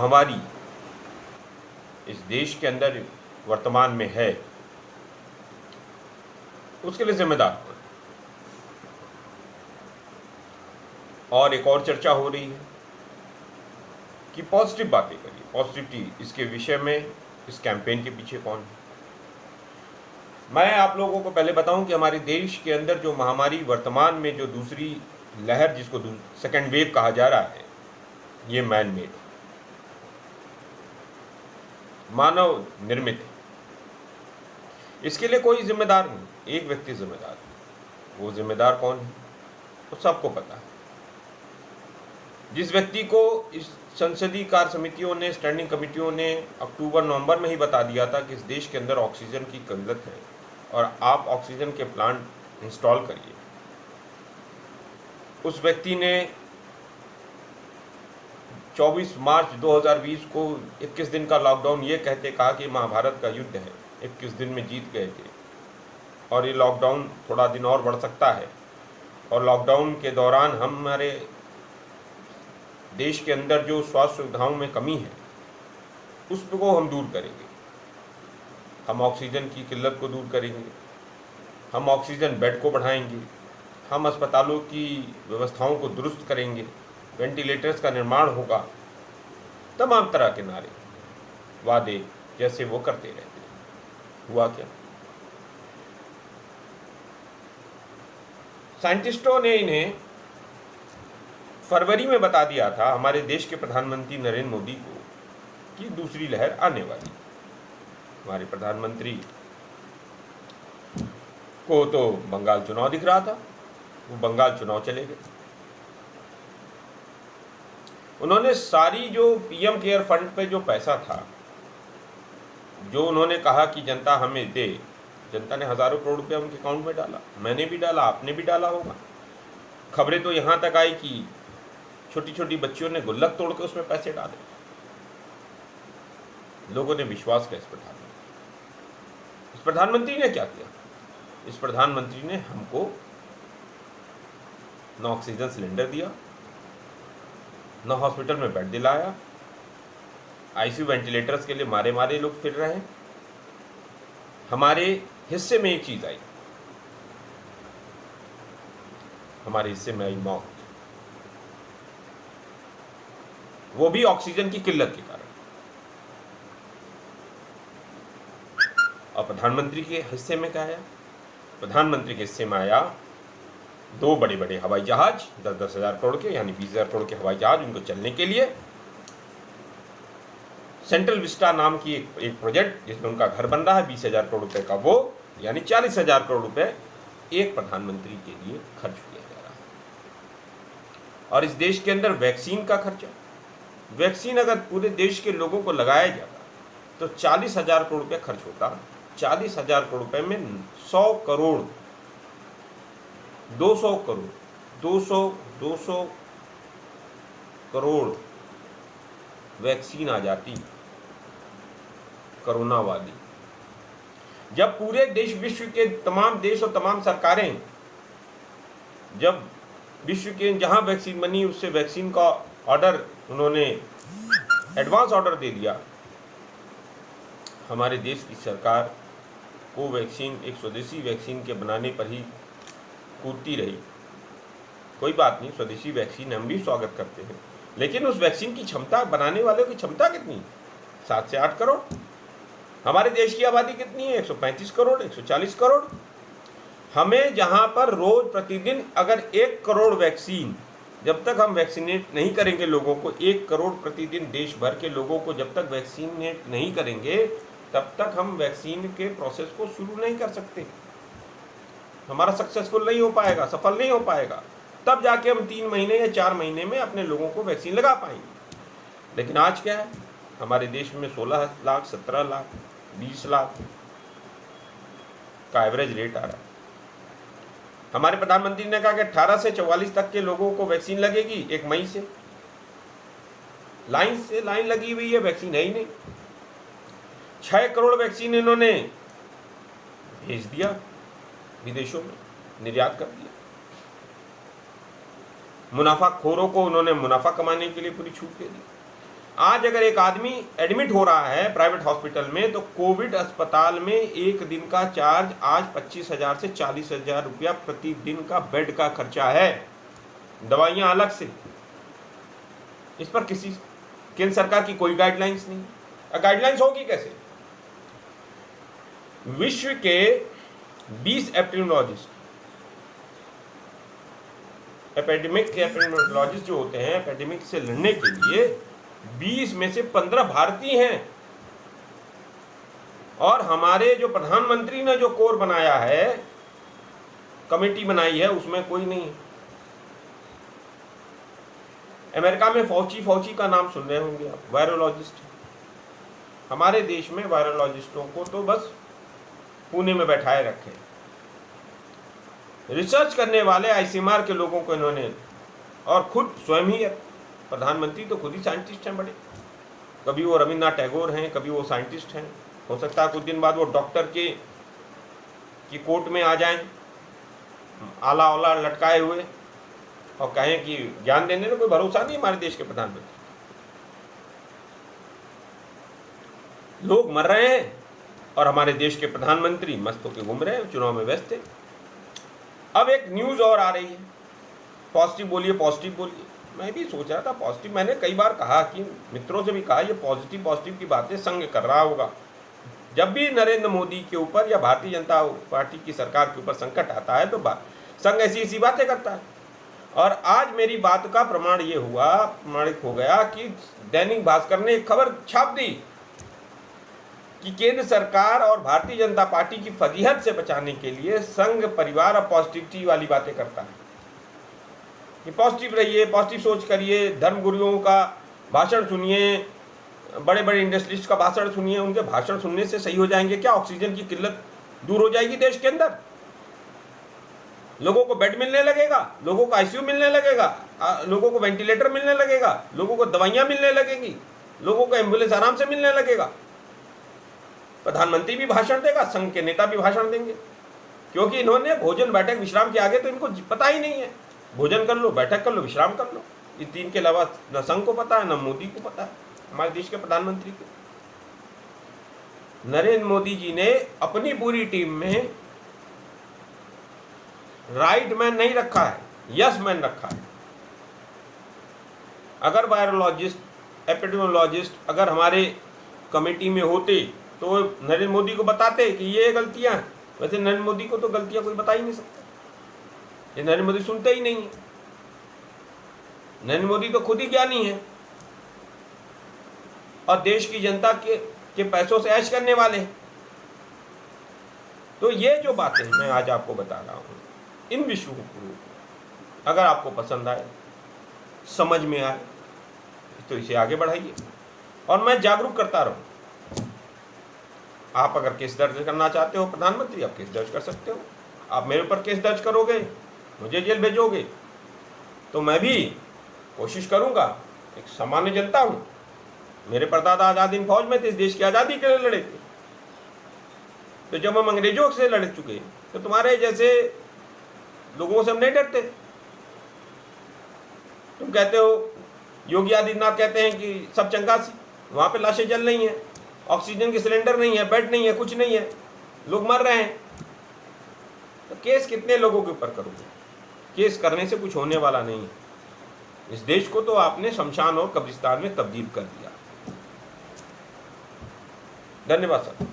महामारी इस देश के अंदर वर्तमान में है, उसके लिए जिम्मेदार कौन? और एक और चर्चा हो रही है कि पॉजिटिव बातें करिए, पॉजिटिविटी, इसके विषय में इस कैंपेन के पीछे कौन है। मैं आप लोगों को पहले बताऊं कि हमारे देश के अंदर जो महामारी वर्तमान में जो दूसरी लहर, जिसको सेकेंड वेव कहा जा रहा है, ये मैन मेड, मानव निर्मित है। इसके लिए कोई जिम्मेदार नहीं, एक व्यक्ति जिम्मेदार है। वो जिम्मेदार कौन है तो सबको पता है। जिस व्यक्ति को इस संसदीय कार्य समितियों ने, स्टैंडिंग कमेटियों ने अक्टूबर नवंबर में ही बता दिया था कि इस देश के अंदर ऑक्सीजन की किल्लत है और आप ऑक्सीजन के प्लांट इंस्टॉल करिए, उस व्यक्ति ने 24 मार्च 2020 को 21 दिन का लॉकडाउन ये कहते कहा कि महाभारत का युद्ध है, 21 दिन में जीत गए थे और ये लॉकडाउन थोड़ा दिन और बढ़ सकता है और लॉकडाउन के दौरान हमारे देश के अंदर जो स्वास्थ्य सुविधाओं में कमी है उसको हम दूर करेंगे। हम ऑक्सीजन की किल्लत को दूर करेंगे, हम ऑक्सीजन बेड को बढ़ाएंगे, हम अस्पतालों की व्यवस्थाओं को दुरुस्त करेंगे, वेंटिलेटर्स का निर्माण होगा, तमाम तरह के नारे वादे जैसे वो करते रहते हैं। हुआ क्या? साइंटिस्टों ने इन्हें फरवरी में बता दिया था, हमारे देश के प्रधानमंत्री नरेंद्र मोदी को, कि दूसरी लहर आने वाली। हमारे प्रधानमंत्री को तो बंगाल चुनाव दिख रहा था, वो बंगाल चुनाव चले गए। उन्होंने सारी जो पीएम केयर फंड पे जो पैसा था, जो उन्होंने कहा कि जनता हमें दे, जनता ने हजारों करोड़ रुपया उनके अकाउंट में डाला। मैंने भी डाला, आपने भी डाला होगा। खबरें तो यहाँ तक आई कि छोटी छोटी बच्चियों ने गुल्लक तोड़ के उसमें पैसे डाले। लोगों ने विश्वास किया इस प्रधानमंत्री ने क्या किया? इस प्रधानमंत्री ने हमको न ऑक्सीजन सिलेंडर दिया, न हॉस्पिटल में बेड दिलाया, आईसीयू वेंटिलेटर्स के लिए मारे मारे लोग फिर रहे हैं। हमारे हिस्से में एक चीज आई, हमारे हिस्से में आई मौत, वो भी ऑक्सीजन की किल्लत के कारण। और प्रधानमंत्री के हिस्से में क्या आया? प्रधानमंत्री के हिस्से में आया 2 बड़े बड़े हवाई जहाज, 10-10 हजार करोड़ के, यानी 20,000 करोड़ के हवाई जहाज, उनको चलने के लिए सेंट्रल विस्टा नाम की एक प्रोजेक्ट, जिसमें उनका घर बन रहा है, 20,000 करोड़ रुपए का, वो यानी 40,000 करोड़ रुपए एक प्रधानमंत्री के लिए खर्च किया जा रहा है। और इस देश के अंदर वैक्सीन का खर्चा, वैक्सीन अगर पूरे देश के लोगों को लगाया जाता तो 40,000 करोड़ रुपये खर्च होता। 40,000 करोड़ रुपए में 100 करोड़, 200 करोड़, 200 करोड़ वैक्सीन आ जाती कोरोना वाली। जब पूरे देश, विश्व के तमाम देश और तमाम सरकारें, जब विश्व के जहां वैक्सीन बनी उससे वैक्सीन का ऑर्डर, उन्होंने एडवांस ऑर्डर दे दिया, हमारे देश की सरकार को वैक्सीन, एक स्वदेशी वैक्सीन के बनाने पर ही कूदती रही। कोई बात नहीं, स्वदेशी वैक्सीन हम भी स्वागत करते हैं, लेकिन उस वैक्सीन की क्षमता, बनाने वालों की क्षमता कितनी? 7 से 8 करोड़। हमारे देश की आबादी कितनी है? 135 करोड़, 140 करोड़। हमें जहां पर रोज प्रतिदिन अगर 1 करोड़ वैक्सीन, जब तक हम वैक्सीनेट नहीं करेंगे लोगों को, 1 करोड़ प्रतिदिन देश भर के लोगों को जब तक वैक्सीनेट नहीं करेंगे, तब तक हम वैक्सीन के प्रोसेस को शुरू नहीं कर सकते। हमारा सक्सेसफुल नहीं हो पाएगा, सफल नहीं हो पाएगा। तब जाके हम 3 महीने या 4 महीने में अपने लोगों को वैक्सीन लगा पाएंगे। लेकिन आज क्या है, हमारे देश में 16 लाख, 17 लाख, 20 लाख का एवरेज रेट आ रहा है। हमारे प्रधानमंत्री ने कहा कि 18 से 44 तक के लोगों को वैक्सीन लगेगी 1 मई से। लाइन लगी हुई है, वैक्सीन है ही नहीं। 6 करोड़ वैक्सीन इन्होंने भेज दिया विदेशों में, निर्यात कर दिया। मुनाफाखोरों को उन्होंने मुनाफा कमाने के लिए पूरी छूट दे दी। आज अगर एक आदमी एडमिट हो रहा है प्राइवेट हॉस्पिटल में, तो कोविड अस्पताल में एक दिन का चार्ज आज 25,000 से 40,000 रुपया प्रतिदिन का बेड का खर्चा है, दवाइयां अलग से। इस पर किसी केंद्र सरकार की कोई गाइडलाइंस नहीं। गाइडलाइंस होगी कैसे? विश्व के 20 एपिडेमिकोलॉजिस्ट जो होते हैं एपिडेमिक से लड़ने के लिए, 20 में से 15 भारतीय हैं। और हमारे जो प्रधानमंत्री ने जो कोर बनाया है, कमेटी बनाई है, उसमें कोई नहीं है। अमेरिका में फौची का नाम सुन रहे होंगे आप, वायरोलॉजिस्ट। हमारे देश में वायरोलॉजिस्टों को तो बस पुणे में बैठाए रखे। रिसर्च करने वाले आईसीएमआर के लोगों को इन्होंने, और खुद स्वयं ही प्रधानमंत्री तो खुद ही साइंटिस्ट हैं बड़े। कभी वो रविन्द्रनाथ टैगोर हैं, कभी वो साइंटिस्ट हैं। हो सकता है कुछ दिन बाद वो डॉक्टर की कोर्ट में आ जाएं, आला ओला लटकाए हुए, और कहें कि ज्ञान देने में कोई भरोसा नहीं हमारे देश के प्रधानमंत्री। लोग मर रहे हैं और हमारे देश के प्रधानमंत्री मस्त होकर घूम रहे हैं, चुनाव में व्यस्त थे। अब एक न्यूज और आ रही है, पॉजिटिव बोलिए, पॉजिटिव बोलिए। मैं भी सोच रहा था पॉजिटिव, मैंने कई बार कहा कि मित्रों से भी कहा, ये पॉजिटिव की बातें संघ कर रहा होगा। जब भी नरेंद्र मोदी के ऊपर या भारतीय जनता पार्टी की सरकार के ऊपर संकट आता है तो संघ ऐसी बातें करता है। और आज मेरी बात का प्रमाणित हो गया कि दैनिक भास्कर ने एक खबर छाप दी कि केंद्र सरकार और भारतीय जनता पार्टी की फजीहत से बचाने के लिए संघ परिवार और पॉजिटिविटी वाली बातें करता है कि पॉजिटिव रहिए, पॉजिटिव सोच करिए, धर्मगुरुओं का भाषण सुनिए, बड़े बड़े इंडस्ट्रियलिस्ट का भाषण सुनिए। उनके भाषण सुनने से सही हो जाएंगे क्या? ऑक्सीजन की किल्लत दूर हो जाएगी देश के अंदर, लोगों को बेड मिलने लगेगा, लोगों को आईसीयू मिलने लगेगा, लोगों को वेंटिलेटर मिलने लगेगा, लोगों को दवाइयां मिलने लगेंगी, लोगों को एम्बुलेंस आराम से मिलने लगेगा। प्रधानमंत्री भी भाषण देगा, संघ के नेता भी भाषण देंगे, क्योंकि इन्होंने भोजन बैठक विश्राम के आगे तो इनको पता ही नहीं है। भोजन कर लो, बैठक कर लो, विश्राम कर लो, ये तीन के अलावा न संघ को पता है न मोदी को पता है, हमारे देश के प्रधानमंत्री को। नरेंद्र मोदी जी ने अपनी पूरी टीम में राइट मैन नहीं रखा है, यस मैन रखा है। अगर वायरोलॉजिस्ट, एपिडेमियोलॉजिस्ट अगर हमारे कमेटी में होते तो नरेंद्र मोदी को बताते कि ये गलतियां हैं। वैसे नरेंद्र मोदी को तो गलतियां कोई बता ही नहीं सकता, ये नरेंद्र मोदी सुनते ही नहीं है। नरेंद्र मोदी तो खुद ही ज्ञानी है और देश की जनता के पैसों से ऐश करने वाले हैं। तो ये जो बातें मैं आज आपको बता रहा हूं, इन विषयों को अगर आपको पसंद आए, समझ में आए, तो इसे आगे बढ़ाइए और मैं जागरूक करता रहूं। आप अगर केस दर्ज करना चाहते हो प्रधानमंत्री, आप केस दर्ज कर सकते हो। आप मेरे ऊपर केस दर्ज करोगे, मुझे जेल भेजोगे, तो मैं भी कोशिश करूंगा। एक सामान्य जनता हूं, मेरे परदादा आजाद हिंद फौज में थे, इस देश की आज़ादी के लिए लड़े थे। तो जब हम अंग्रेजों से लड़ चुके तो तुम्हारे जैसे लोगों से हम नहीं डरते। तुम कहते हो, योगी आदित्यनाथ कहते हैं कि सब चंगासी, वहां पे लाशें जल रही हैं, ऑक्सीजन के सिलेंडर नहीं है, बेड नहीं है, कुछ नहीं है, लोग मर रहे हैं। तो केस कितने लोगों के ऊपर करोगे? केस करने से कुछ होने वाला नहीं है। इस देश को तो आपने शमशान और कब्रिस्तान में तब्दील कर दिया। धन्यवाद sir.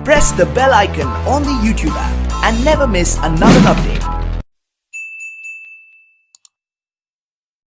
Press the bell icon on the YouTube app and never miss another update.